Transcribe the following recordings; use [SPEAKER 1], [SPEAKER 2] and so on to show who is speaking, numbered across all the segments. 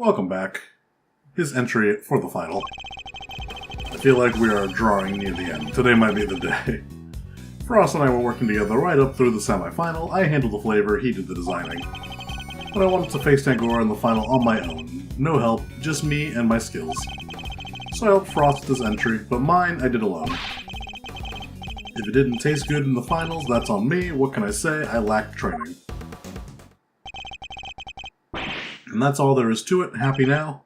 [SPEAKER 1] Welcome back. His entry for the final. I feel like we are drawing near the end. Today might be the day. Frost and I were working together right up through the semi-final. I handled the flavor, he did the designing. But I wanted to face Tangora in the final on my own. No help, just me and my skills. So I helped Frost with his entry, but mine I did alone. If it didn't taste good in the finals, that's on me. What can I say? I lacked training. And that's all there is to it. Happy now?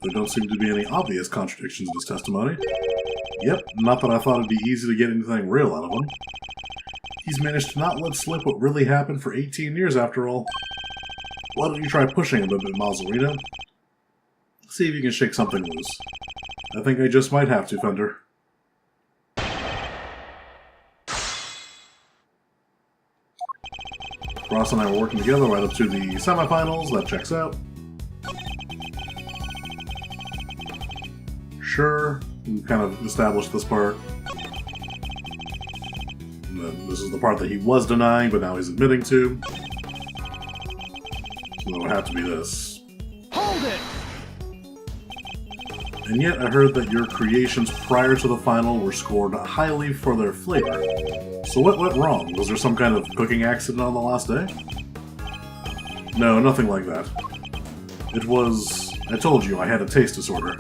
[SPEAKER 1] There don't seem to be any obvious contradictions in his testimony. Yep, not that I thought it'd be easy to get anything real out of him. He's managed to not let slip what really happened for 18 years after all. Why don't you try pushing him a bit, Mazzarino? See if you can shake something loose. I think I just might have to, Fender. Ross and I were working together right up to the semifinals. That checks out. Sure, we kind of established this part. And then this is the part that he was denying, but now he's admitting to. So it would have to be this.
[SPEAKER 2] Hold it!
[SPEAKER 1] And yet I heard that your creations prior to the final were scored highly for their flavor. So what went wrong? Was there some kind of cooking accident on the last day? No, nothing like that. It was... I told you, I had a taste disorder.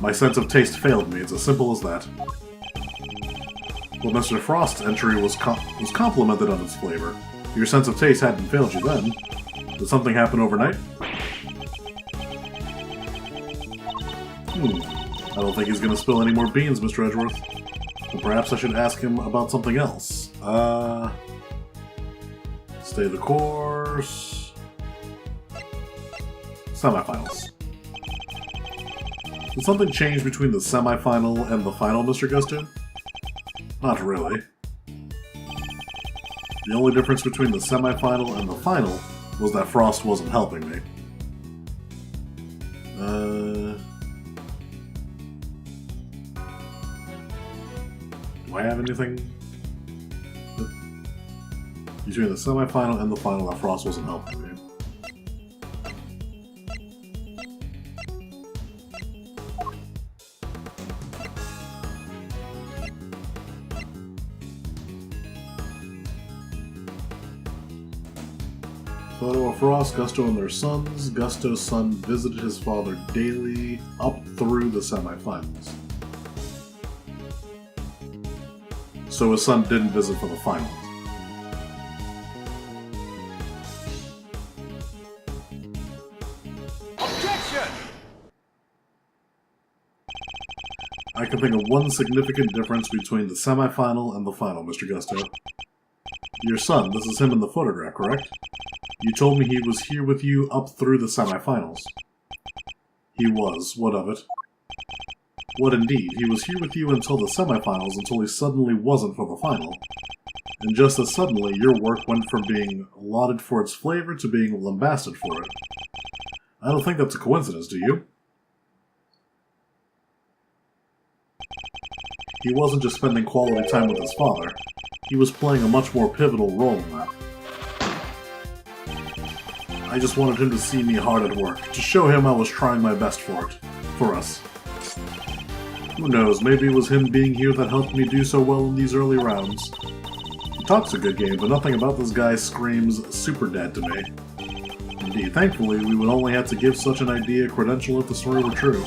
[SPEAKER 1] My sense of taste failed me, it's as simple as that. Well, Mr. Frost's entry was complimented on its flavor. Your sense of taste hadn't failed you then. Did something happen overnight? I don't think he's gonna spill any more beans, Mr. Edgeworth. But perhaps I should ask him about something else. Stay the course. Semifinals. Did something change between the semifinal and the final, Mr. Gusto? Not really. The only difference between the semifinal and the final was that Frost wasn't helping me. Do I have anything between the semi-final and the final that Frost wasn't helping me? Photo of Frost, Gusto, and their sons. Gusto's son visited his father daily up through the semi-finals. So his son didn't visit for the finals.
[SPEAKER 2] Objection!
[SPEAKER 1] I can think of one significant difference between the semi-final and the final, Mr. Gusto. Your son, this is him in the photograph, correct? You told me he was here with you up through the semi-finals. He was. What of it? What indeed? He was here with you until the semi-finals, until he suddenly wasn't for the final. And just as suddenly, your work went from being lauded for its flavor to being lambasted for it. I don't think that's a coincidence, do you? He wasn't just spending quality time with his father. He was playing a much more pivotal role in that. I just wanted him to see me hard at work, to show him I was trying my best for it. For us. Who knows, maybe it was him being here that helped me do so well in these early rounds. He talks a good game, but nothing about this guy screams super dad to me. Indeed, thankfully, we would only have to give such an idea credential if the story were true.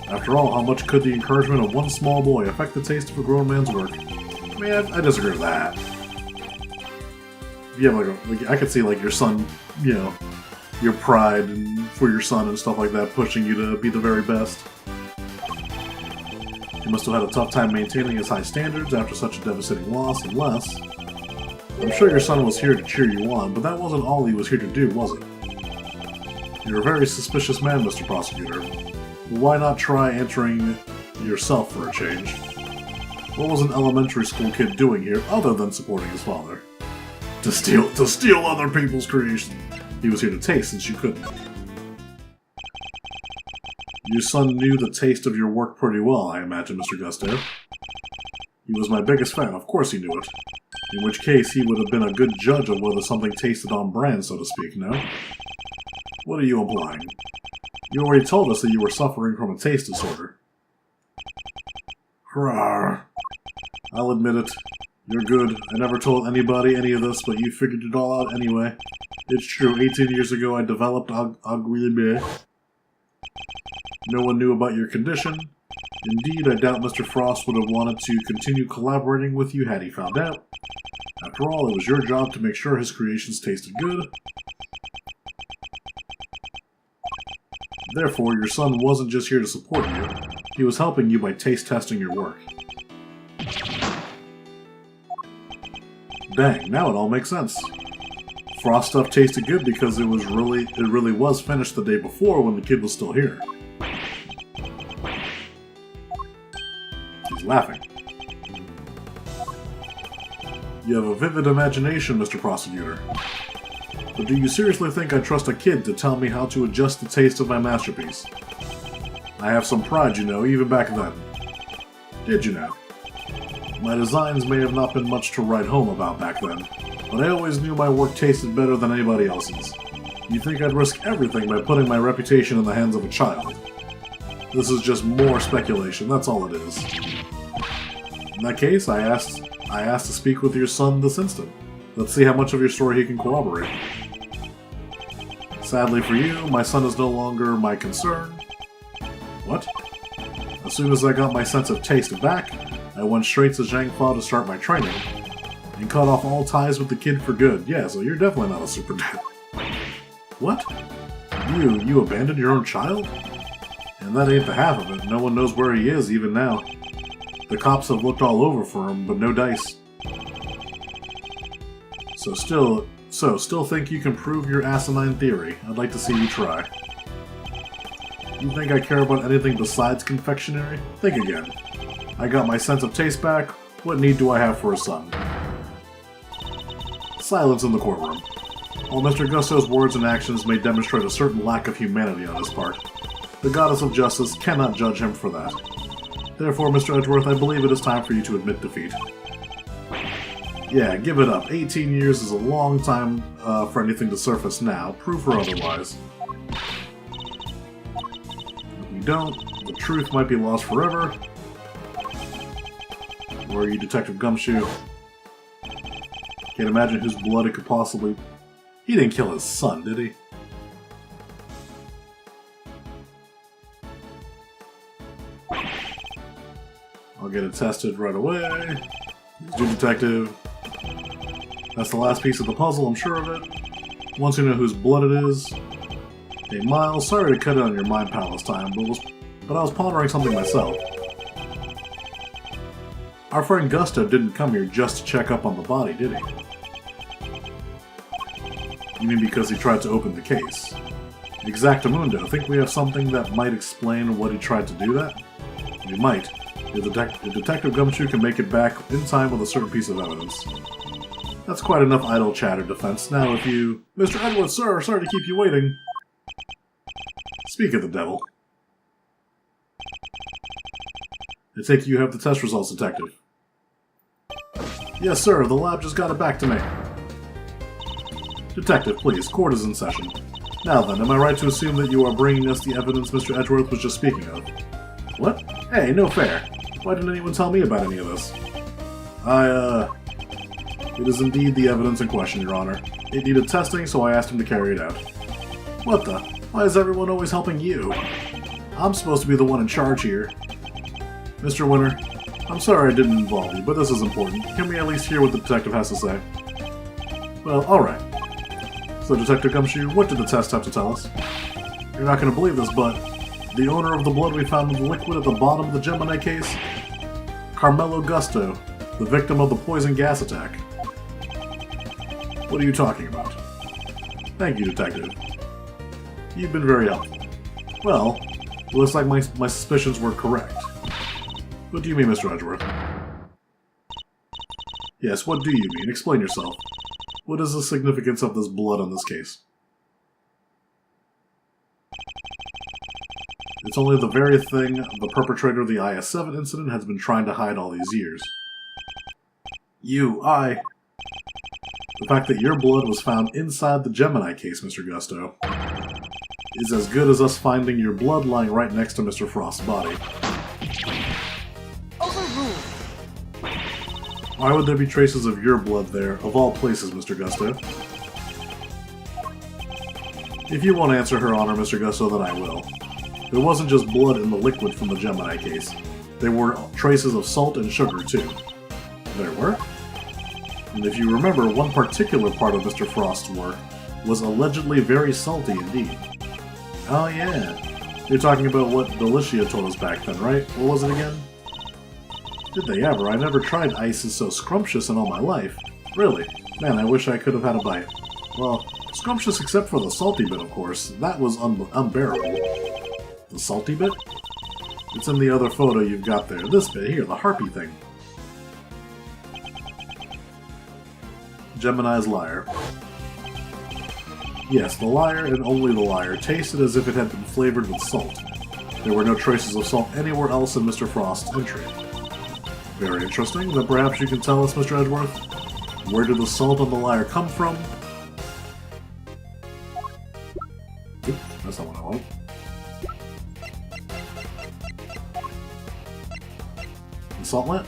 [SPEAKER 1] After all, how much could the encouragement of one small boy affect the taste of a grown man's work? I mean, I disagree with that. Yeah, like I could see like your son, you know, your pride and for your son and stuff like that, pushing you to be the very best. He must have had a tough time maintaining his high standards after such a devastating loss, unless... I'm sure your son was here to cheer you on, but that wasn't all he was here to do, was it? You're a very suspicious man, Mr. Prosecutor. Why not try entering yourself for a change? What was an elementary school kid doing here other than supporting his father? To steal other people's creations. He was here to taste since you couldn't. Your son knew the taste of your work pretty well, I imagine, Mr. Gusto. He was my biggest fan, of course he knew it. In which case, he would have been a good judge of whether something tasted on brand, so to speak, no? What are you implying? You already told us that you were suffering from a taste disorder. Hurrah. I'll admit it. You're good. I never told anybody any of this, but you figured it all out anyway. It's true, 18 years ago I developed agouille. No one knew about your condition. Indeed, I doubt Mr. Frost would have wanted to continue collaborating with you had he found out. After all, it was your job to make sure his creations tasted good. Therefore, your son wasn't just here to support you. He was helping you by taste testing your work. Dang, now it all makes sense. Frost stuff tasted good because it really was finished the day before when the kid was still here. He's laughing. You have a vivid imagination, Mr. Prosecutor. But do you seriously think I trust a kid to tell me how to adjust the taste of my masterpiece? I have some pride, you know, even back then. Did you know? My designs may have not been much to write home about back then, but I always knew my work tasted better than anybody else's. You think I'd risk everything by putting my reputation in the hands of a child? This is just more speculation, that's all it is. In that case, I asked to speak with your son this instant. Let's see how much of your story he can corroborate. Sadly for you, my son is no longer my concern. What? As soon as I got my sense of taste back, I went straight to Zhangfa to start my training, and cut off all ties with the kid for good. Yeah, so you're definitely not a super dad. What? You abandoned your own child? And that ain't the half of it. No one knows where he is, even now. The cops have looked all over for him, but no dice. So still think you can prove your asinine theory. I'd like to see you try. You think I care about anything besides confectionery? Think again. I got my sense of taste back. What need do I have for a son? Silence in the courtroom. While Mr. Gusto's words and actions may demonstrate a certain lack of humanity on his part, the goddess of justice cannot judge him for that. Therefore, Mr. Edgeworth, I believe it is time for you to admit defeat. Yeah, give it up. 18 years is a long time for anything to surface now, proof or otherwise. If we don't, the truth might be lost forever. Or are you Detective Gumshoe? Can't imagine whose blood it could possibly... He didn't kill his son, did he? I'll get it tested right away. Do Detective. That's the last piece of the puzzle, I'm sure of it. Once you know whose blood it is. Hey, Miles, sorry to cut it on your mind palace time, but I was pondering something myself. Our friend Gusto didn't come here just to check up on the body, did he? You mean because he tried to open the case? Exactamundo, think we have something that might explain what he tried to do that? We might. If Detective Gumshoe can make it back in time with a certain piece of evidence. That's quite enough idle chatter, defense. Now if you... Mr. Edwards, sir, sorry to keep you waiting. Speak of the devil. I take you have the test results, Detective. Yes, sir, the lab just got it back to me. Detective, please, court is in session. Now then, am I right to assume that you are bringing us the evidence Mr. Edgeworth was just speaking of? What? Hey, no fair. Why didn't anyone tell me about any of this? It is indeed the evidence in question, Your Honor. It needed testing, so I asked him to carry it out. What the? Why is everyone always helping you? I'm supposed to be the one in charge here. Mr. Winter, I'm sorry I didn't involve you, but this is important. Can we at least hear what the detective has to say? Well, alright. So, Detective Gumshoe, what did the test have to tell us? You're not going to believe this, but the owner of the blood we found in the liquid at the bottom of the Gemini case? Carmelo Gusto, the victim of the poison gas attack. What are you talking about? Thank you, Detective. You've been very helpful. Well, it looks like my suspicions were correct. What do you mean, Mr. Edgeworth? Yes, what do you mean? Explain yourself. What is the significance of this blood on this case? It's only the very thing the perpetrator of the IS-7 incident has been trying to hide all these years. The fact that your blood was found inside the Gemini case, Mr. Gusto. is as good as us finding your blood lying right next to Mr. Frost's body.
[SPEAKER 2] Overruled.
[SPEAKER 1] Why would there be traces of your blood there, of all places, Mr. Gusto? If you won't answer Her Honor, Mr. Gusto, then I will. There wasn't just blood in the liquid from the Gemini case. There were traces of salt and sugar, too. There were? And if you remember, one particular part of Mr. Frost's work was allegedly very salty indeed. Oh yeah. You're talking about what Delicia told us back then, right? What was it again? Did they ever? I never tried ices so scrumptious in all my life. Really? Man, I wish I could have had a bite. Well, scrumptious except for the salty bit, of course. That was unbearable. The salty bit? It's in the other photo you've got there. This bit here, the harpy thing. Gemini's liar. Yes, the liar, and only the liar, tasted as if it had been flavored with salt. There were no traces of salt anywhere else in Mr. Frost's entry. Very interesting. Then perhaps you can tell us, Mr. Edgeworth? Where did the salt on the liar come from? Oop, that's not what I want. The salt lamp?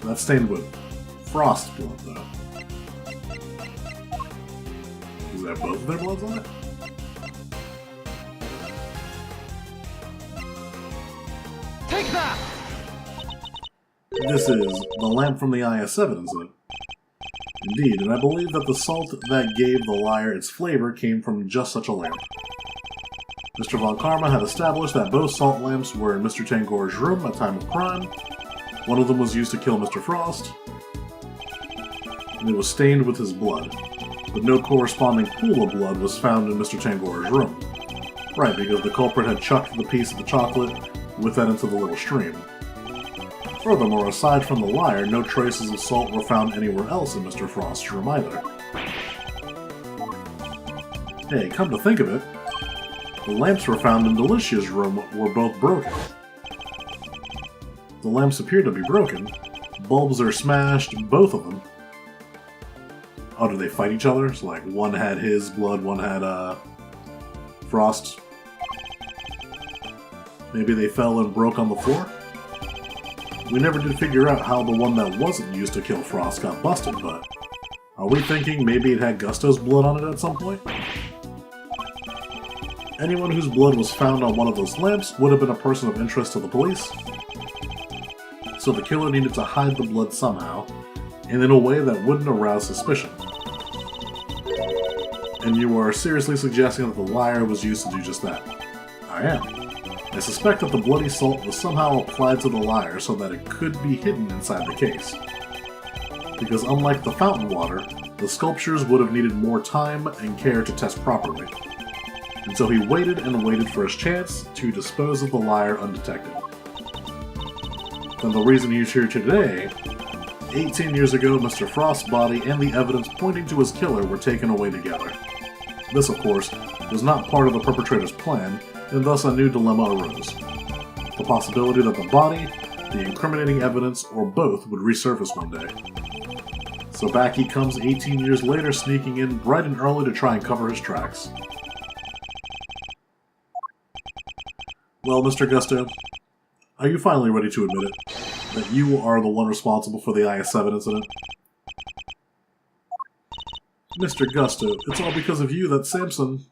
[SPEAKER 1] That's stained with Frost blood, though. Does that have both of their bloods on it?
[SPEAKER 2] Take that!
[SPEAKER 1] This is the lamp from the IS-7 incident. Indeed, and I believe that the salt that gave the liar its flavor came from just such a lamp. Mr. Von Karma had established that both salt lamps were in Mr. Tangor's room at time of crime. One of them was used to kill Mr. Frost, and it was stained with his blood, but no corresponding pool of blood was found in Mr. Tangor's room. Right, because the culprit had chucked the piece of the chocolate with that into the little stream. Furthermore, aside from the liar, no traces of salt were found anywhere else in Mr. Frost's room either. Hey, come to think of it, the lamps were found in Delicia's room were both broken. The lamps appear to be broken. Bulbs are smashed, both of them. Oh, do they fight each other? So, like, one had his blood, one had, Frost's. Maybe they fell and broke on the floor? We never did figure out how the one that wasn't used to kill Frost got busted, but are we thinking maybe it had Gusto's blood on it at some point? Anyone whose blood was found on one of those lamps would have been a person of interest to the police, so the killer needed to hide the blood somehow, and in a way that wouldn't arouse suspicion. And you are seriously suggesting that the liar was used to do just that? I am. I suspect that the bloody salt was somehow applied to the liar so that it could be hidden inside the case. Because unlike the fountain water, the sculptures would have needed more time and care to test properly. And so he waited and waited for his chance to dispose of the liar undetected. Then the reason he's here today, 18 years ago Mr. Frost's body and the evidence pointing to his killer were taken away together. This, of course, was not part of the perpetrator's plan, and thus a new dilemma arose. The possibility that the body, the incriminating evidence, or both would resurface one day. So back he comes 18 years later, sneaking in bright and early to try and cover his tracks. Well, Mr. Gusto, are you finally ready to admit it? That you are the one responsible for the IS-7 incident? Mr. Gusto, it's all because of you that Samson...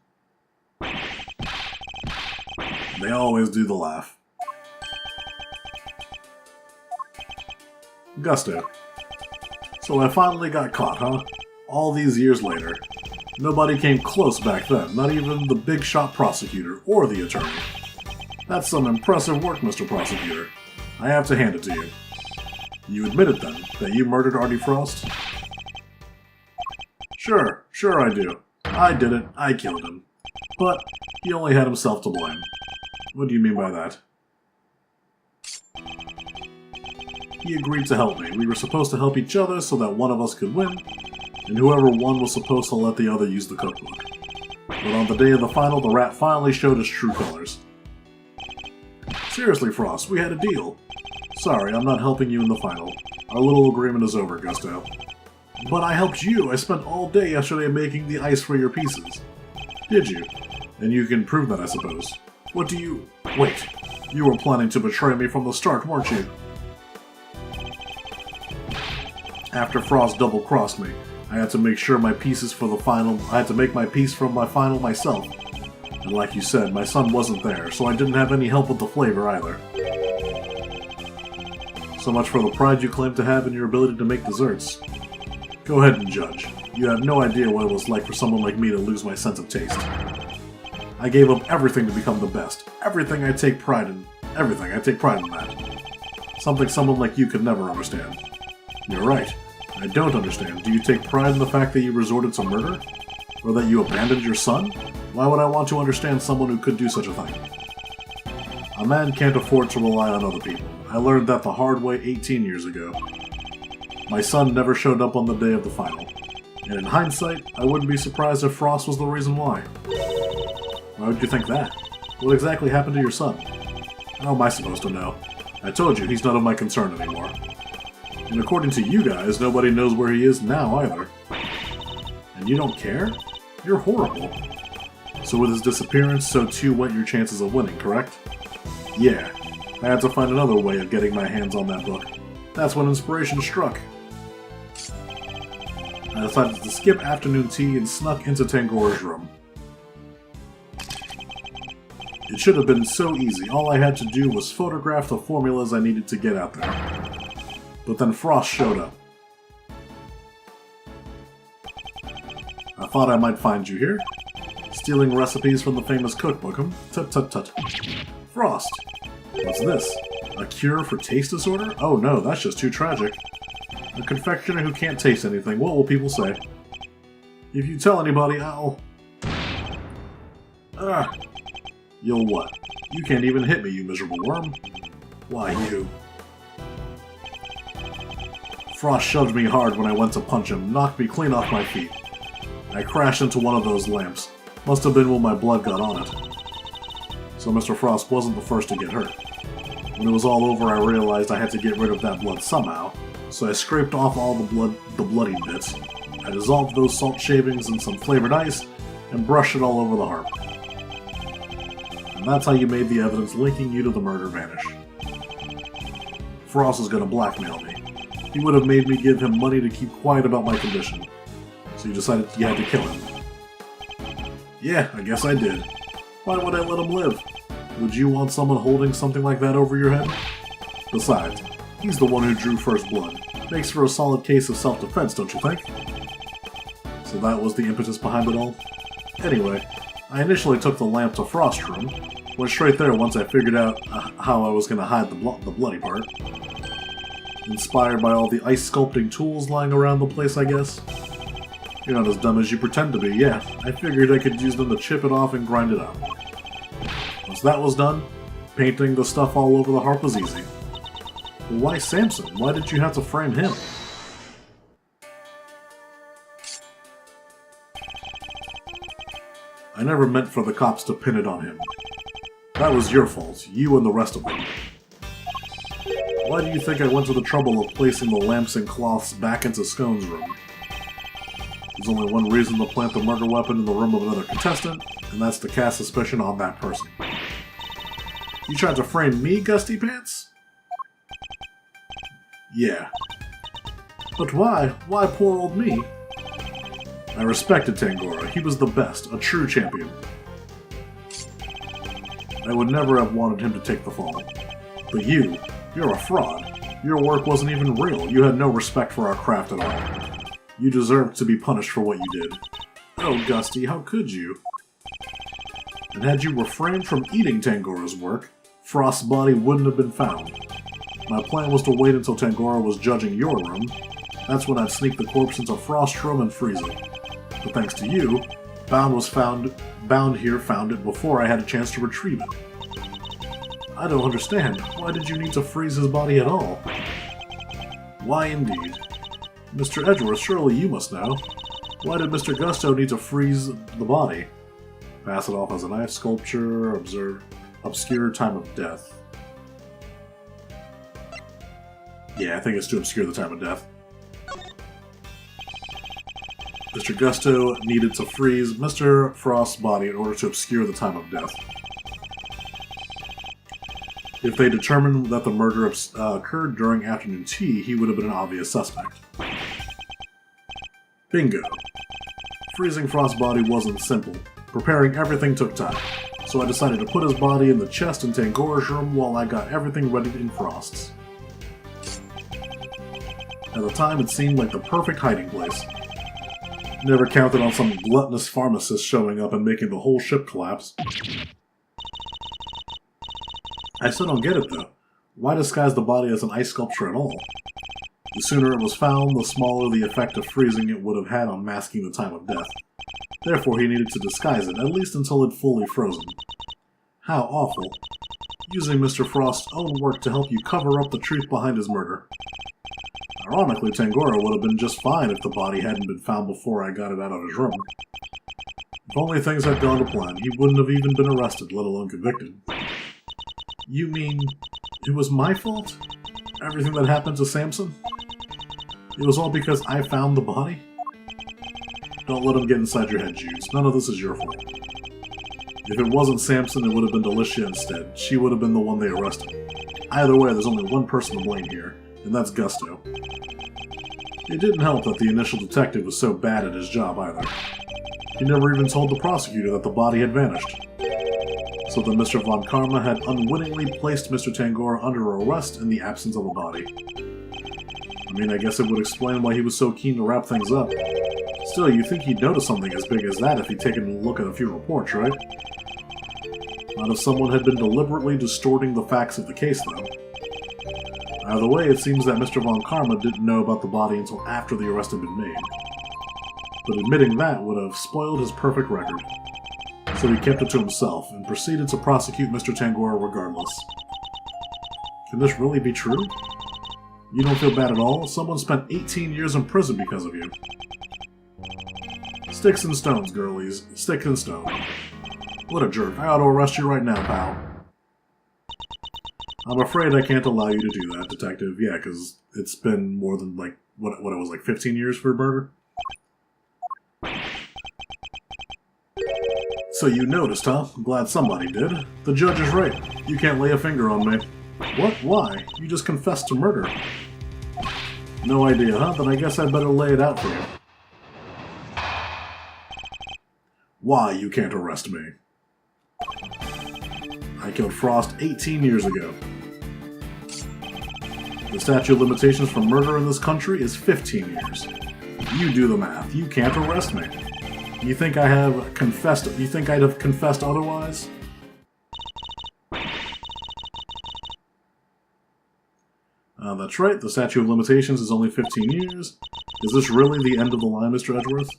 [SPEAKER 1] They always do the laugh. Gusto. So I finally got caught, huh? All these years later. Nobody came close back then, not even the big shot prosecutor or the attorney. That's some impressive work, Mr. Prosecutor. I have to hand it to you. You admitted then that you murdered Artie Frost? Sure I do. I did it, I killed him. But he only had himself to blame. What do you mean by that? He agreed to help me. We were supposed to help each other so that one of us could win, and whoever won was supposed to let the other use the cookbook. But on the day of the final, the rat finally showed his true colors. Seriously, Frost, we had a deal. Sorry, I'm not helping you in the final. Our little agreement is over, Gusto. But I helped you! I spent all day yesterday making the ice for your pieces. Did you? And you can prove that, I suppose. What do you... Wait, you were planning to betray me from the start, weren't you? After Frost double-crossed me, I had to make sure my pieces for the final... I had to make my piece from my final myself. And like you said, my son wasn't there, so I didn't have any help with the flavor either. So much for the pride you claim to have in your ability to make desserts. Go ahead and judge. You have no idea what it was like for someone like me to lose my sense of taste. I gave up everything to become the best. Everything I take pride in. Everything. I take pride in that. Something someone like you could never understand. You're right. I don't understand. Do you take pride in the fact that you resorted to murder? Or that you abandoned your son? Why would I want to understand someone who could do such a thing? A man can't afford to rely on other people. I learned that the hard way 18 years ago. My son never showed up on the day of the final. And in hindsight, I wouldn't be surprised if Frost was the reason why. Why would you think that? What exactly happened to your son? How am I supposed to know? I told you, he's none of my concern anymore. And according to you guys, nobody knows where he is now either. And you don't care? You're horrible. So with his disappearance, so too went your chances of winning, correct? Yeah. I had to find another way of getting my hands on that book. That's when inspiration struck. I decided to skip afternoon tea and snuck into Tangora's room. It should have been so easy. All I had to do was photograph the formulas I needed to get out there. But then Frost showed up. I thought I might find you here. Stealing recipes from the famous cookbook, huh? Tut tut tut. Frost! What's this? A cure for taste disorder? Oh no, that's just too tragic. A confectioner who can't taste anything. What will people say? If you tell anybody, I'll... Ah! You'll what? You can't even hit me, you miserable worm. Why, you... Frost shoved me hard when I went to punch him, knocked me clean off my feet. I crashed into one of those lamps. Must have been when my blood got on it. So Mr. Frost wasn't the first to get hurt. When it was all over, I realized I had to get rid of that blood somehow, so I scraped off all the bloody bits. I dissolved those salt shavings in some flavored ice, and brushed it all over the harp. And that's how you made the evidence linking you to the murder vanish. Frost is gonna blackmail me. He would have made me give him money to keep quiet about my condition. So you decided you had to kill him. Yeah, I guess I did. Why would I let him live? Would you want someone holding something like that over your head? Besides, he's the one who drew first blood. Makes for a solid case of self-defense, don't you think? So that was the impetus behind it all? Anyway, I initially took the lamp to Frost's room. Went straight there once I figured out how I was going to hide the bloody part. Inspired by all the ice sculpting tools lying around the place, I guess. You're not as dumb as you pretend to be, yeah. I figured I could use them to chip it off and grind it up. Once that was done, painting the stuff all over the harp was easy. But why Samson? Why did you have to frame him? I never meant for the cops to pin it on him. That was your fault, you and the rest of them. Why do you think I went to the trouble of placing the lamps and cloths back into Scone's room? There's only one reason to plant the murder weapon in the room of another contestant, and that's to cast suspicion on that person. You tried to frame me, Gusty Pants? Yeah. But why? Why poor old me? I respected Tangora. He was the best, a true champion. I would never have wanted him to take the fall. But you're a fraud. Your work wasn't even real. You had no respect for our craft at all. You deserved to be punished for what you did. Oh, Gusty, how could you? And had you refrained from eating Tangora's work, Frost's body wouldn't have been found. My plan was to wait until Tangora was judging your room. That's when I'd sneak the corpse into Frost's room and freeze it. But thanks to you, Bound here found it before I had a chance to retrieve it. I don't understand. Why did you need to freeze his body at all? Why indeed? Mr. Edgeworth, surely you must know. Why did Mr. Gusto need to freeze the body? Pass it off as a knife sculpture, obscure time of death. Yeah, I think it's to obscure the time of death. Mr. Gusto needed to freeze Mr. Frost's body in order to obscure the time of death. If they determined that the murder occurred during afternoon tea, he would have been an obvious suspect. Bingo. Freezing Frost's body wasn't simple. Preparing everything took time, so I decided to put his body in the chest in Tangora's room while I got everything ready in Frost's. At the time, it seemed like the perfect hiding place. Never counted on some gluttonous pharmacist showing up and making the whole ship collapse. I still don't get it, though. Why disguise the body as an ice sculpture at all? The sooner it was found, the smaller the effect of freezing it would have had on masking the time of death. Therefore, he needed to disguise it, at least until it fully frozen. How awful. Using Mr. Frost's own work to help you cover up the truth behind his murder. Ironically, Tangora would have been just fine if the body hadn't been found before I got it out of his room. If only things had gone to plan, he wouldn't have even been arrested, let alone convicted. You mean, it was my fault? Everything that happened to Samson? It was all because I found the body? Don't let him get inside your head, Judes. None of this is your fault. If it wasn't Samson, it would have been Delicia instead. She would have been the one they arrested. Either way, there's only one person to blame here, and that's Gusto. It didn't help that the initial detective was so bad at his job either. He never even told the prosecutor that the body had vanished. So that Mr. Von Karma had unwittingly placed Mr. Tangora under arrest in the absence of a body. I mean, I guess it would explain why he was so keen to wrap things up. Still, you'd think he'd notice something as big as that if he'd taken a look at a few reports, right? Not if someone had been deliberately distorting the facts of the case, though. Either way, it seems that Mr. Von Karma didn't know about the body until after the arrest had been made. But admitting that would have spoiled his perfect record. So he kept it to himself, and proceeded to prosecute Mr. Tangora regardless. Can this really be true? You don't feel bad at all? Someone spent 18 years in prison because of you. Sticks and stones, girlies. Sticks and stones. What a jerk. I ought to arrest you right now, pal. I'm afraid I can't allow you to do that, detective. Yeah, because it's been more than, like, what it was, like 15 years for murder? So you noticed, huh? I'm glad somebody did. The judge is right. You can't lay a finger on me. What? Why? You just confessed to murder. No idea, huh? Then I guess I'd better lay it out for you. Why you can't arrest me? I killed Frost 18 years ago. The statute of limitations for murder in this country is 15 years. You do the math. You can't arrest me. You think I have confessed? You think I'd have confessed otherwise? That's right. The statute of limitations is only 15 years. Is this really the end of the line, Mr. Edgeworth?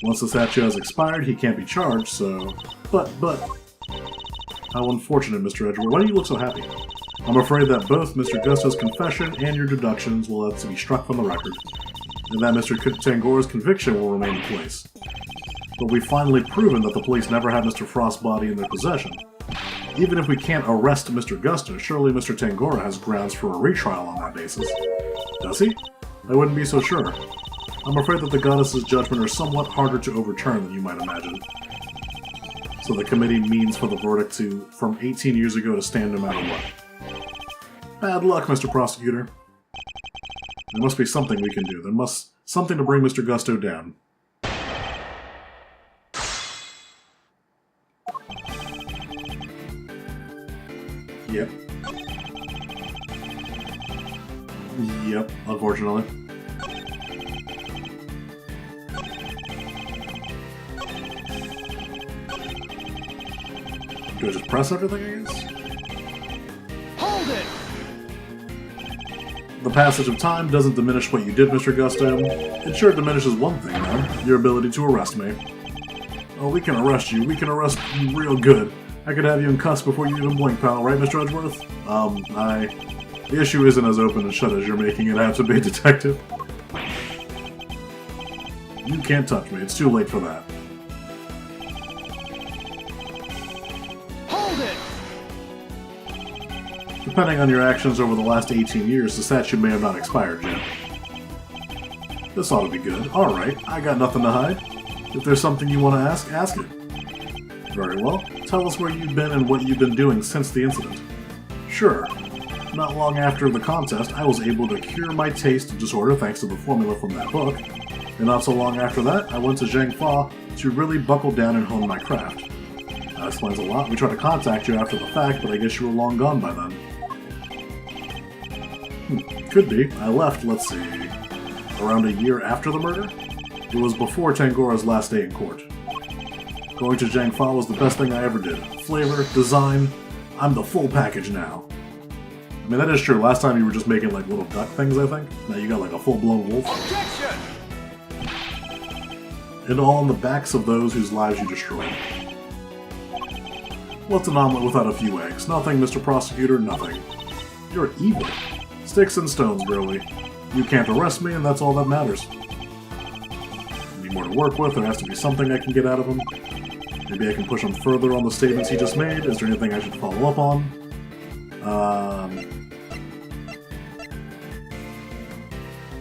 [SPEAKER 1] Once the statute has expired, he can't be charged, so... But... How unfortunate, Mr. Edgeworth. Why do you look so happy? I'm afraid that both Mr. Gusto's confession and your deductions will have to be struck from the record, and that Mr. Tangora's conviction will remain in place. But we've finally proven that the police never had Mr. Frost's body in their possession. Even if we can't arrest Mr. Gusto, surely Mr. Tangora has grounds for a retrial on that basis. Does he? I wouldn't be so sure. I'm afraid that the goddess's judgment are somewhat harder to overturn than you might imagine. So the committee means for the verdict from 18 years ago to stand no matter what. Bad luck, Mr. Prosecutor. There must be something we can do. There must something to bring Mr. Gusto down. Yep. Yep, unfortunately. Do I just press everything, I guess?
[SPEAKER 2] Hold it!
[SPEAKER 1] The passage of time doesn't diminish what you did, Mr. Gusto. It sure diminishes one thing, though. Your ability to arrest me. Oh, we can arrest you. We can arrest you real good. I could have you in cuffs before you even blink, pal. Right, Mr. Edgeworth? The issue isn't as open and shut as you're making it out to be, detective. You can't touch me. It's too late for that.
[SPEAKER 2] Hold it!
[SPEAKER 1] Depending on your actions over the last 18 years, the statute may have not expired yet. This ought to be good. Alright, I got nothing to hide. If there's something you want to ask, ask it. Very well. Tell us where you've been and what you've been doing since the incident. Sure. Not long after the contest, I was able to cure my taste disorder thanks to the formula from that book. And not so long after that, I went to Zhang Fa to really buckle down and hone my craft. That explains a lot. We tried to contact you after the fact, but I guess you were long gone by then. Could be. I left, let's see, around a year after the murder? It was before Tangora's last day in court. Going to Zhang Fa was the best thing I ever did. Flavor, design, I'm the full package now. I mean, that is true. Last time you were just making like little duck things, I think. Now you got like a full-blown wolf.
[SPEAKER 2] Objection!
[SPEAKER 1] And all on the backs of those whose lives you destroyed. What's an omelet without a few eggs? Nothing, Mr. Prosecutor, nothing. You're evil. Sticks and stones, girly. You can't arrest me, and that's all that matters. Need more to work with, there has to be something I can get out of him. Maybe I can push him further on the statements he just made. Is there anything I should follow up on?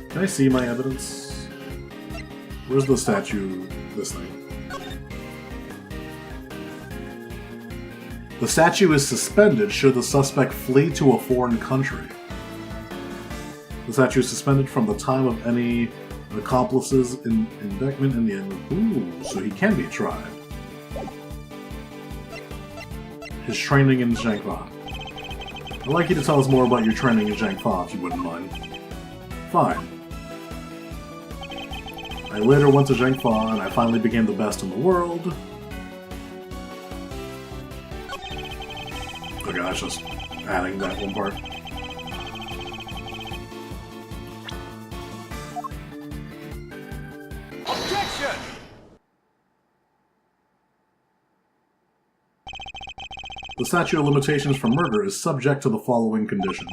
[SPEAKER 1] Can I see my evidence? Where's the statue? This thing. The statue is suspended should the suspect flee to a foreign country. The statue is suspended from the time of any accomplices in indictment in the end. Ooh, so he can be tried. His training in Zhang Fa. I'd like you to tell us more about your training in Zhang Fa, if you wouldn't mind. Fine. I later went to Zhang Fa, and I finally became the best in the world. Okay, that's just adding that one part.
[SPEAKER 2] Objection!
[SPEAKER 1] The statute of limitations for murder is subject to the following condition.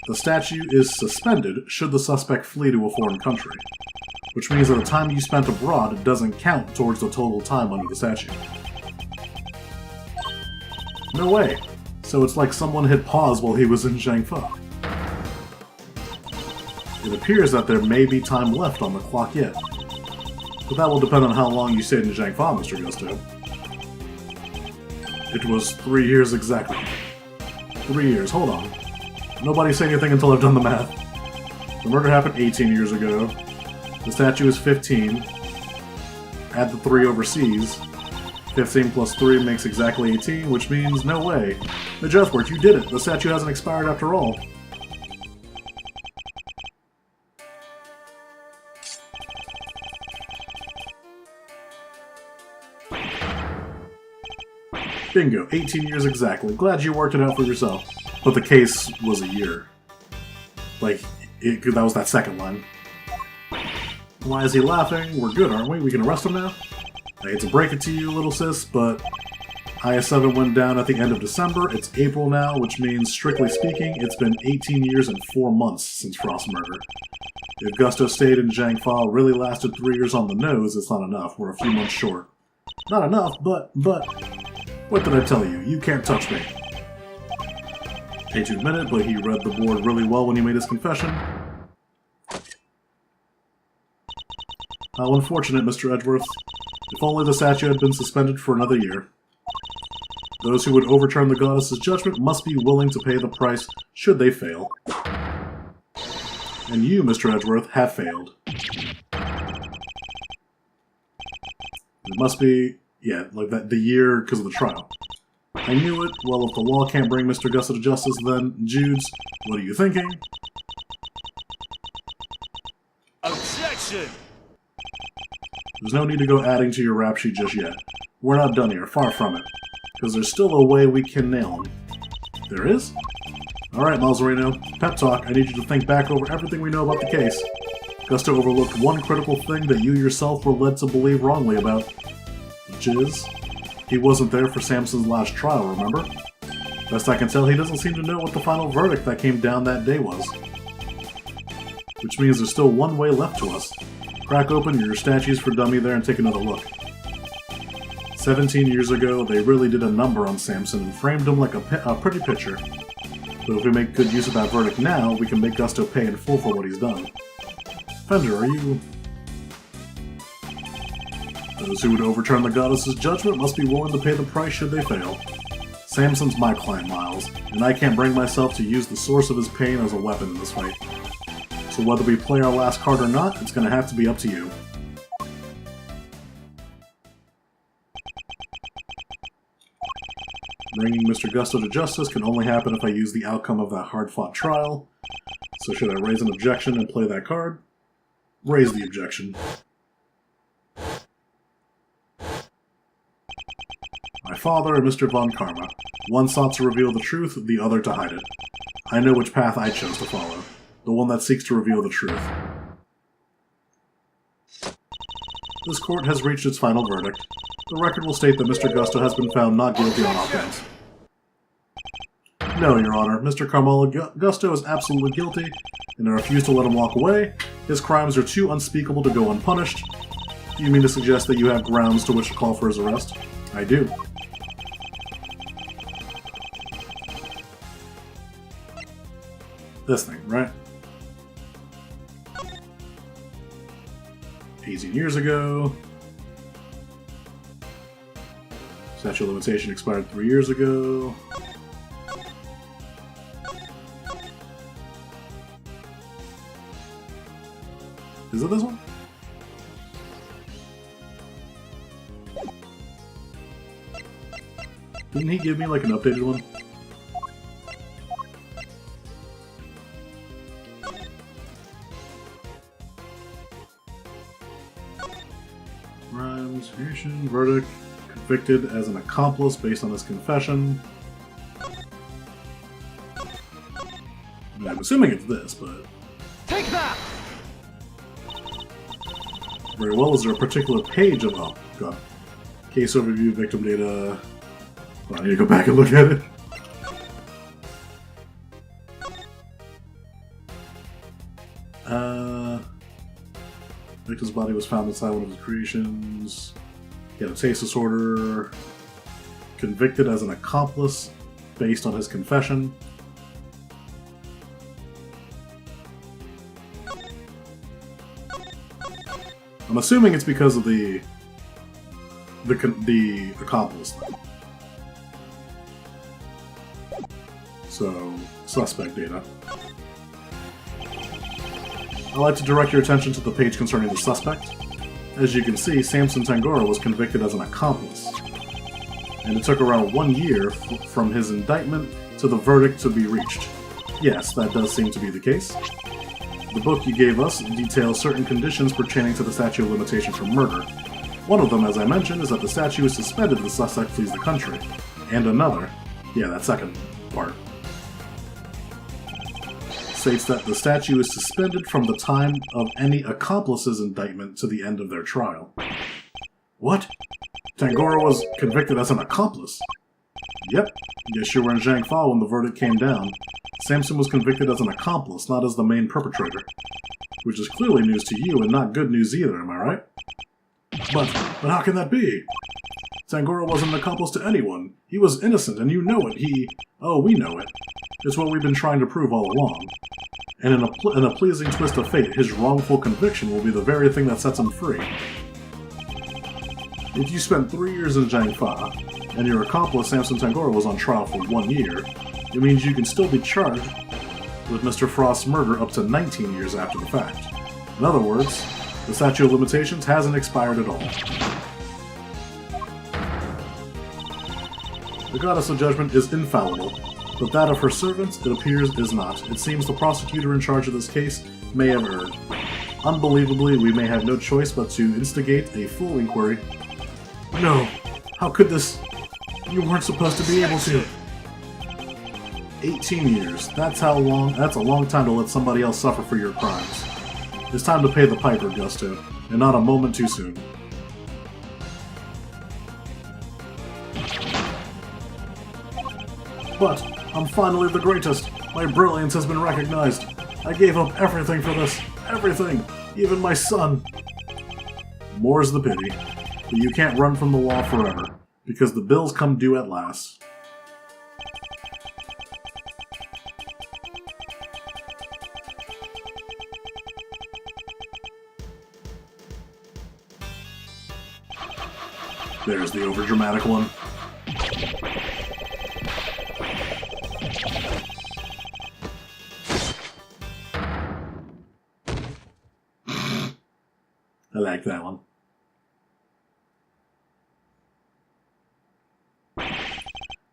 [SPEAKER 1] The statute is suspended should the suspect flee to a foreign country, which means that the time you spent abroad doesn't count towards the total time under the statute. No way! So it's like someone hit pause while he was in Zhang Fa. It appears that there may be time left on the clock yet, but that will depend on how long you stayed in Zhang Fa, Mr. Gusto. It was 3 years exactly. 3 years, hold on. Nobody say anything until I've done the math. The murder happened 18 years ago. The statue is 15. Add the 3 overseas. 15 plus 3 makes exactly 18, which means no way. Majethworth, you did it! The statue hasn't expired after all. Bingo, 18 years exactly. Glad you worked it out for yourself. But the case was a year. Like, that was that second line. Why is he laughing? We're good, aren't we? We can arrest him now? I hate to break it to you, little sis, but IS-7 went down at the end of December. It's April now, which means, strictly speaking, it's been 18 years and 4 months since Frost's murder. If Gusto stayed in Zhang Fa really lasted 3 years on the nose, it's not enough. We're a few months short. Not enough, but... What did I tell you? You can't touch me. Hate to admit it, but he read the board really well when he made his confession. How unfortunate, Mr. Edgeworth. If only the statue had been suspended for another year. Those who would overturn the goddess's judgment must be willing to pay the price should they fail. And you, Mr. Edgeworth, have failed. It must be... yeah, like that the year because of the trial. I knew it. Well, if the law can't bring Mr. Gusto to justice, then, Judes, what are you thinking?
[SPEAKER 2] Objection!
[SPEAKER 1] There's no need to go adding to your rap sheet just yet. We're not done here, far from it. Because there's still a way we can nail him. There is? Alright, Malzarino, pep talk. I need you to think back over everything we know about the case. Gusto overlooked one critical thing that you yourself were led to believe wrongly about. Which is, he wasn't there for Samson's last trial, remember? Best I can tell, he doesn't seem to know what the final verdict that came down that day was. Which means there's still one way left to us. Crack open your statues for dummy there and take another look. 17 years ago, they really did a number on Samson and framed him like a pretty picture. But if we make good use of that verdict now, we can make Gusto pay in full for what he's done. Fender, are you... Those who would overturn the goddess's judgment must be willing to pay the price should they fail. Samson's my client, Miles, and I can't bring myself to use the source of his pain as a weapon in this fight. So whether we play our last card or not, it's gonna have to be up to you. Bringing Mr. Gusto to justice can only happen if I use the outcome of that hard-fought trial. So should I raise an objection and play that card? Raise the objection. My father and Mr. Von Karma. One sought to reveal the truth, the other to hide it. I know which path I chose to follow. The one that seeks to reveal the truth. This court has reached its final verdict. The record will state that Mr. Gusto has been found not guilty on all counts. No, Your Honor. Mr. Carmelo Gusto is absolutely guilty, and I refuse to let him walk away. His crimes are too unspeakable to go unpunished. Do you mean to suggest that you have grounds to which to call for his arrest? I do. This thing, right? 18 years ago. Statute of limitation expired 3 years ago. Is it this one? Didn't he give me like an updated one? Rhymes, verdict. Convicted as an accomplice based on his confession. I mean, I'm assuming it's this, but...
[SPEAKER 2] Take that!
[SPEAKER 1] Very well, is there a particular page of... Oh, God. Case overview, victim data... Well, I need to go back and look at it. Victim's body was found inside one of his creations. He had a taste disorder. Convicted as an accomplice based on his confession. I'm assuming it's because of the accomplice thing. So, suspect data. I'd like to direct your attention to the page concerning the suspect. As you can see, Samson Tangora was convicted as an accomplice. And it took around 1 year from his indictment to the verdict to be reached. Yes, that does seem to be the case. The book you gave us details certain conditions pertaining to the statute of limitation for murder. One of them, as I mentioned, is that the statute is suspended if the suspect flees the country. And another, yeah, that second part, states that the statute is suspended from the time of any accomplice's indictment to the end of their trial. What? Tangora was convicted as an accomplice? Yep. Guess you were in Zhangfa when the verdict came down. Samson was convicted as an accomplice, not as the main perpetrator. Which is clearly news to you and not good news either, am I right? But how can that be? Tangora wasn't an accomplice to anyone. He was innocent, and you know it. Oh, we know it. It's what we've been trying to prove all along. And in a pleasing twist of fate, his wrongful conviction will be the very thing that sets him free. If you spent 3 years in Zhangfa, and your accomplice Samson Tangora was on trial for 1 year, it means you can still be charged with Mr. Frost's murder up to 19 years after the fact. In other words, the statute of limitations hasn't expired at all. The goddess of judgment is infallible, but that of her servants, it appears, is not. It seems the prosecutor in charge of this case may have erred. Unbelievably, we may have no choice but to instigate a full inquiry. No! How could this... You weren't supposed to be able to... 18 years. That's a long time to let somebody else suffer for your crimes. It's time to pay the piper, Gusto, and not a moment too soon. But, I'm finally the greatest! My brilliance has been recognized! I gave up everything for this! Everything! Even my son! More's the pity. But you can't run from the law forever, because the bills come due at last. There's the overdramatic one. I like that one.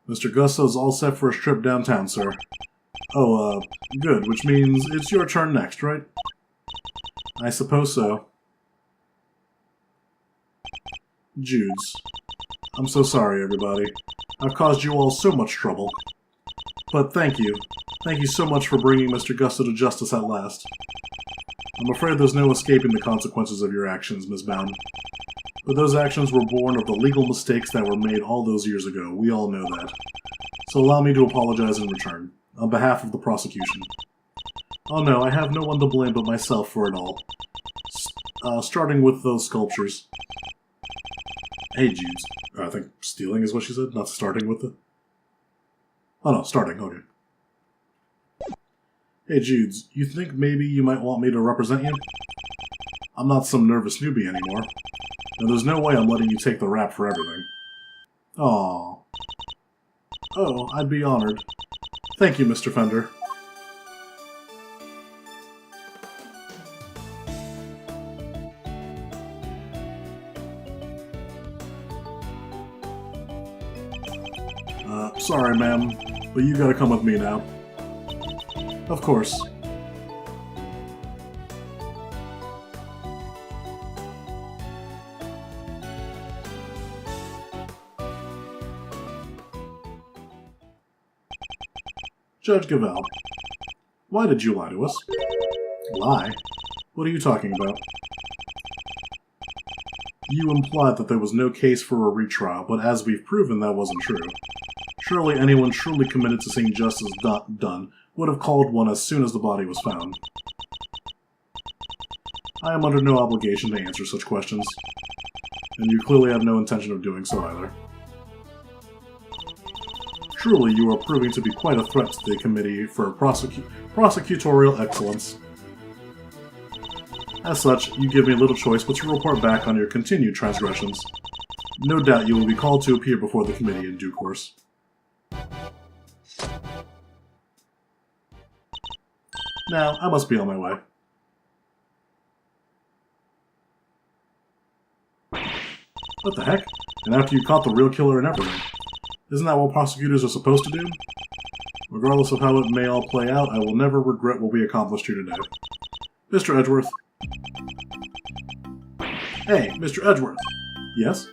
[SPEAKER 1] Mr. Gusto's all set for his trip downtown, sir. Oh, good, which means it's your turn next, right? I suppose so. Judes. I'm so sorry, everybody. I've caused you all so much trouble. But thank you. Thank you so much for bringing Mr. Gusto to justice at last. I'm afraid there's no escaping the consequences of your actions, Ms. Bound. But those actions were born of the legal mistakes that were made all those years ago. We all know that. So allow me to apologize in return, on behalf of the prosecution. Oh no, I have no one to blame but myself for it all. Starting with those sculptures. Hey, Judes. I think stealing is what she said, not starting with the... Oh no, starting, okay. Hey, Judes, you think maybe you might want me to represent you? I'm not some nervous newbie anymore. And there's no way I'm letting you take the rap for everything. Aww. Oh, I'd be honored. Thank you, Mr. Fender. Sorry, ma'am, but you gotta come with me now. Of course. Judge Gavel, why did you lie to us? Lie? What are you talking about? You implied that there was no case for a retrial, but as we've proven, that wasn't true. Surely anyone truly committed to seeing justice done would have called one as soon as the body was found. I am under no obligation to answer such questions, and you clearly have no intention of doing so either. Truly, you are proving to be quite a threat to the Committee for Prosecutorial Excellence. As such, you give me little choice but to report back on your continued transgressions. No doubt you will be called to appear before the Committee in due course. Now, I must be on my way. What the heck? And after you caught the real killer and everything. Isn't that what prosecutors are supposed to do? Regardless of how it may all play out, I will never regret what we accomplished here today. Mr. Edgeworth. Hey, Mr. Edgeworth. Yes?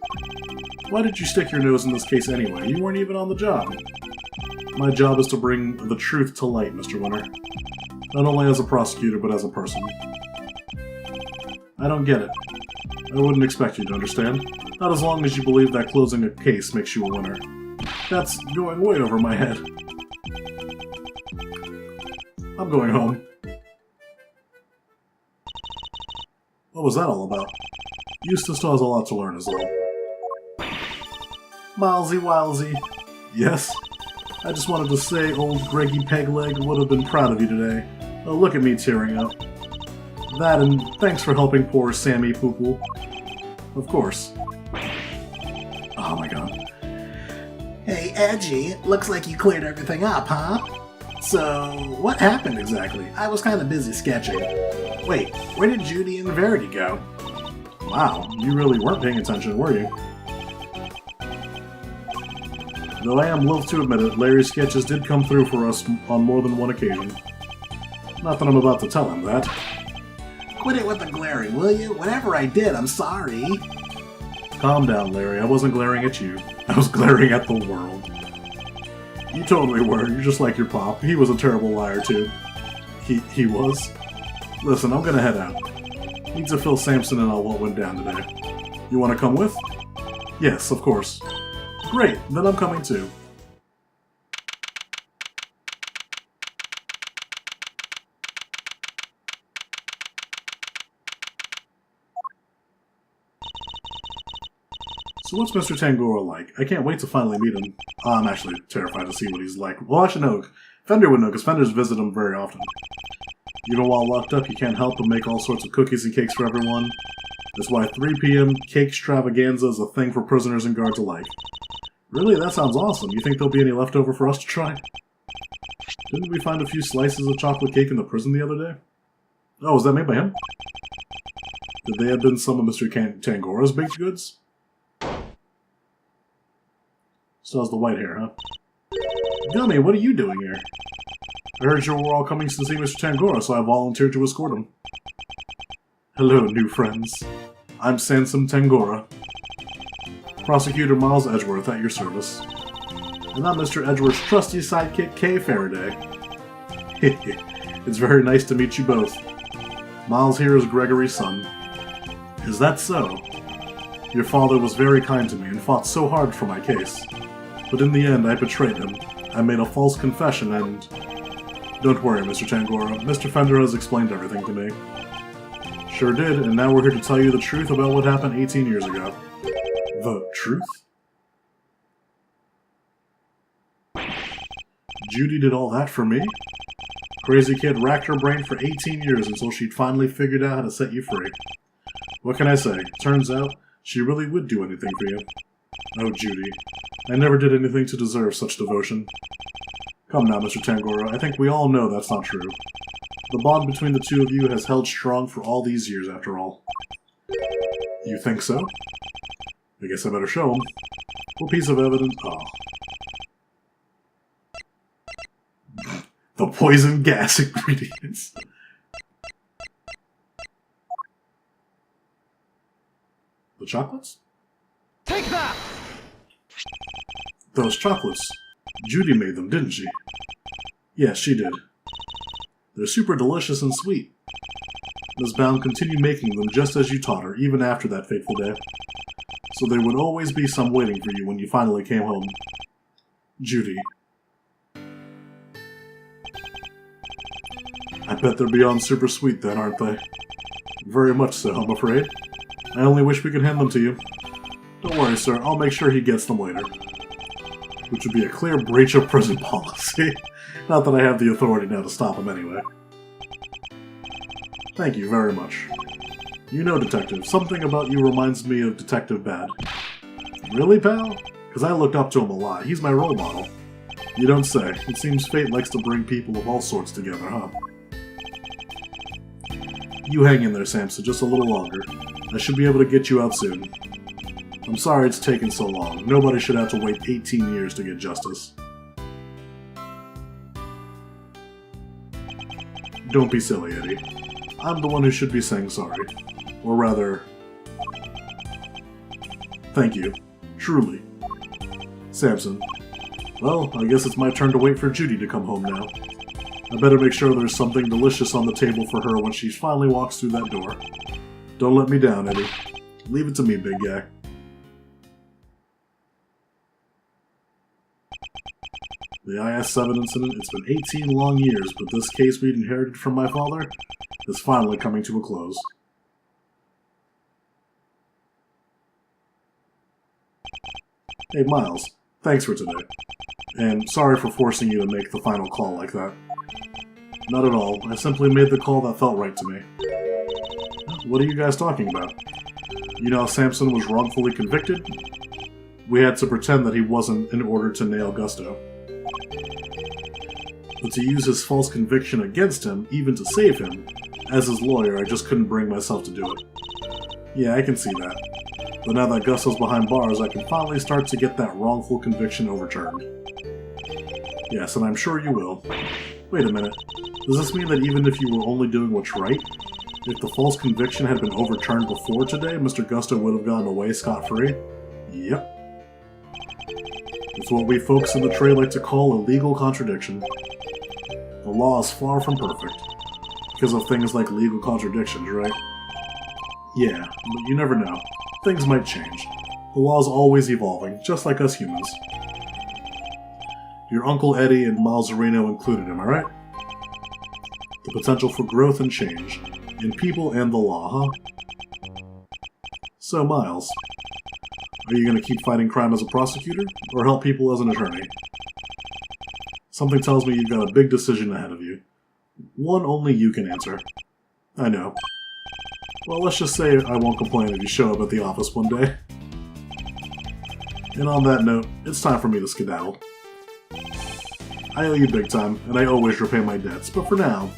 [SPEAKER 1] Why did you stick your nose in this case anyway? You weren't even on the job. My job is to bring the truth to light, Mr. Winter. Not only as a prosecutor, but as a person. I don't get it. I wouldn't expect you to understand. Not as long as you believe that closing a case makes you a winner. That's going way over my head. I'm going home. What was that all about? Eustace still has a lot to learn as well. Milesy Wilesy. Yes? I just wanted to say old Greggy Pegleg would have been proud of you today. Oh, look at me tearing up. That and thanks for helping poor Sammy Poople. Of course. Oh my god.
[SPEAKER 3] Hey, Edgy, looks like you cleared everything up, huh? So, what happened exactly? I was kind of busy sketching. Wait, where did Judy and Verity go?
[SPEAKER 1] Wow, you really weren't paying attention, were you? Though I am loath to admit it, Larry's sketches did come through for us on more than one occasion. Not that I'm about to tell him that.
[SPEAKER 3] Quit it with the glaring, will you? Whatever I did, I'm sorry.
[SPEAKER 1] Calm down, Larry. I wasn't glaring at you. I was glaring at the world. You totally were. You're just like your pop. He was a terrible liar, too. He was? Listen, I'm gonna head out. Need to fill Samson in on what went down today. You wanna come with? Yes, of course. Great, then I'm coming too. So what's Mr. Tangora like? I can't wait to finally meet him. I'm actually terrified to see what he's like. Well, I should know. Fender would know, because Fenders visit him very often. Even while locked up, he can't help but make all sorts of cookies and cakes for everyone. That's why 3 p.m. cake extravaganza is a thing for prisoners and guards alike. Really? That sounds awesome. You think there'll be any left over for us to try? Didn't we find a few slices of chocolate cake in the prison the other day? Oh, was that made by him? Did they have been some of Mr. Tangora's baked goods? Still has the white hair, huh? Gummy, what are you doing here? I heard you were all coming to see Mr. Tangora, so I volunteered to escort him. Hello, new friends. I'm Sansom Tangora. Prosecutor Miles Edgeworth at your service. And I'm Mr. Edgeworth's trusty sidekick, Kay Faraday. It's very nice to meet you both. Miles here is Gregory's son. Is that so? Your father was very kind to me and fought so hard for my case. But in the end, I betrayed him. I made a false confession and... Don't worry, Mr. Tangora. Mr. Fender has explained everything to me. Sure did, and now we're here to tell you the truth about what happened 18 years ago. The truth? Judy did all that for me? Crazy kid racked her brain for 18 years until she'd finally figured out how to set you free. What can I say? Turns out, she really would do anything for you. Oh, Judy. I never did anything to deserve such devotion. Come now, Mr. Tangora, I think we all know that's not true. The bond between the two of you has held strong for all these years, after all. You think so? I guess I better show him. What piece of evidence? Oh. The poison gas ingredients. The chocolates?
[SPEAKER 2] Take that!
[SPEAKER 1] Those chocolates. Judy made them, didn't she? Yes, she did. They're super delicious and sweet. Ms. Bound continued making them just as you taught her, even after that fateful day. So there would always be some waiting for you when you finally came home. Judy. I bet they're beyond super sweet then, aren't they? Very much so, I'm afraid. I only wish we could hand them to you. Don't worry, sir, I'll make sure he gets them later. Which would be a clear breach of prison policy. Not that I have the authority now to stop him anyway. Thank you very much. You know, Detective, something about you reminds me of Detective Bad. Really, pal? Because I looked up to him a lot. He's my role model. You don't say. It seems fate likes to bring people of all sorts together, huh? You hang in there, Samson, just a little longer. I should be able to get you out soon. I'm sorry it's taken so long. Nobody should have to wait 18 years to get justice. Don't be silly, Eddie. I'm the one who should be saying sorry. Or rather... Thank you. Truly. Samson. Well, I guess it's my turn to wait for Judy to come home now. I better make sure there's something delicious on the table for her when she finally walks through that door. Don't let me down, Eddie. Leave it to me, big guy. The IS-7 incident, it's been 18 long years, but this case we'd inherited from my father is finally coming to a close. Hey, Miles. Thanks for today. And sorry for forcing you to make the final call like that. Not at all. I simply made the call that felt right to me. What are you guys talking about? You know, Samson was wrongfully convicted? We had to pretend that he wasn't in order to nail Gusto. But to use his false conviction against him, even to save him, as his lawyer, I just couldn't bring myself to do it. Yeah, I can see that. But now that Gusto's behind bars, I can finally start to get that wrongful conviction overturned. Yes, and I'm sure you will. Wait a minute. Does this mean that even if you were only doing what's right, if the false conviction had been overturned before today, Mr. Gusto would have gotten away scot-free? Yep. It's what we folks in the trade like to call a legal contradiction. The law is far from perfect. Because of things like legal contradictions, right? Yeah, but you never know. Things might change. The law's always evolving, just like us humans. Your Uncle Eddie and Miles Areno included, am I right? The potential for growth and change. In people and the law, huh? So, Miles, are you going to keep fighting crime as a prosecutor, or help people as an attorney? Something tells me you've got a big decision ahead of you. One only you can answer. I know. Well, let's just say I won't complain if you show up at the office one day. And on that note, it's time for me to skedaddle. I owe you big time, and I always repay my debts, but for now...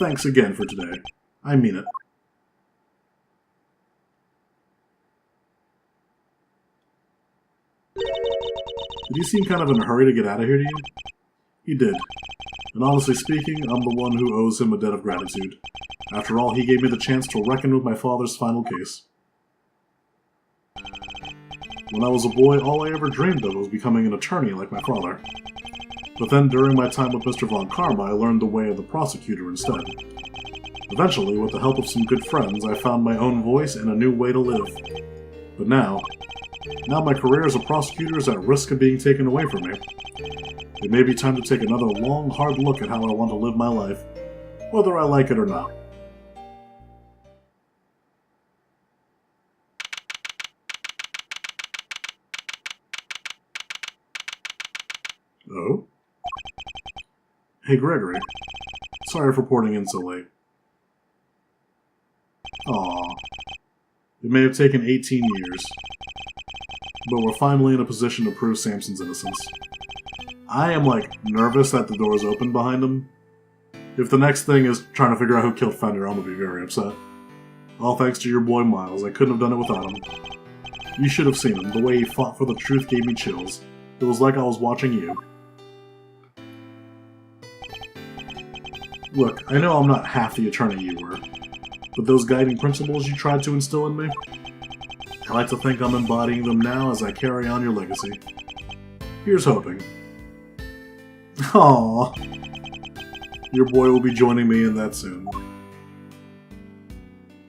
[SPEAKER 1] Thanks again for today. I mean it. Did he seem kind of in a hurry to get out of here to you? He did. And honestly speaking, I'm the one who owes him a debt of gratitude. After all, he gave me the chance to reckon with my father's final case. When I was a boy, all I ever dreamed of was becoming an attorney like my father. But then, during my time with Mr. Von Karma, I learned the way of the prosecutor instead. Eventually, with the help of some good friends, I found my own voice and a new way to live. But now my career as a prosecutor is at risk of being taken away from me. It may be time to take another long, hard look at how I want to live my life, whether I like it or not. Oh? Hey, Gregory. Sorry for reporting in so late. Aww. It may have taken 18 years, but we're finally in a position to prove Samson's innocence. I am, nervous that the door is open behind him. If the next thing is trying to figure out who killed Fender, I'm gonna be very upset. All thanks to your boy Miles, I couldn't have done it without him. You should have seen him. The way he fought for the truth gave me chills. It was like I was watching you. Look, I know I'm not half the attorney you were, but those guiding principles you tried to instill in me, I like to think I'm embodying them now as I carry on your legacy. Here's hoping. Aww. Your boy will be joining me in that soon.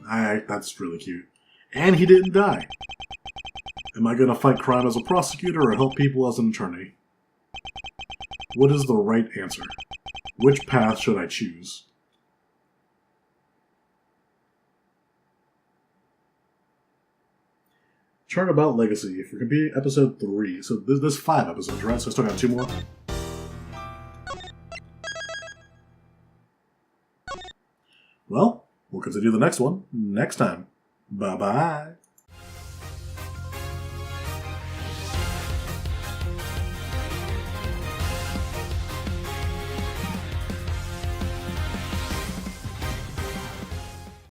[SPEAKER 1] That's really cute. And he didn't die. Am I gonna fight crime as a prosecutor or help people as an attorney? What is the right answer? Which path should I choose? Turnabout Legacy for complete episode 3. So there's 5 episodes, right? So I still got 2 more. Well, we'll continue the next one next time. Bye-bye.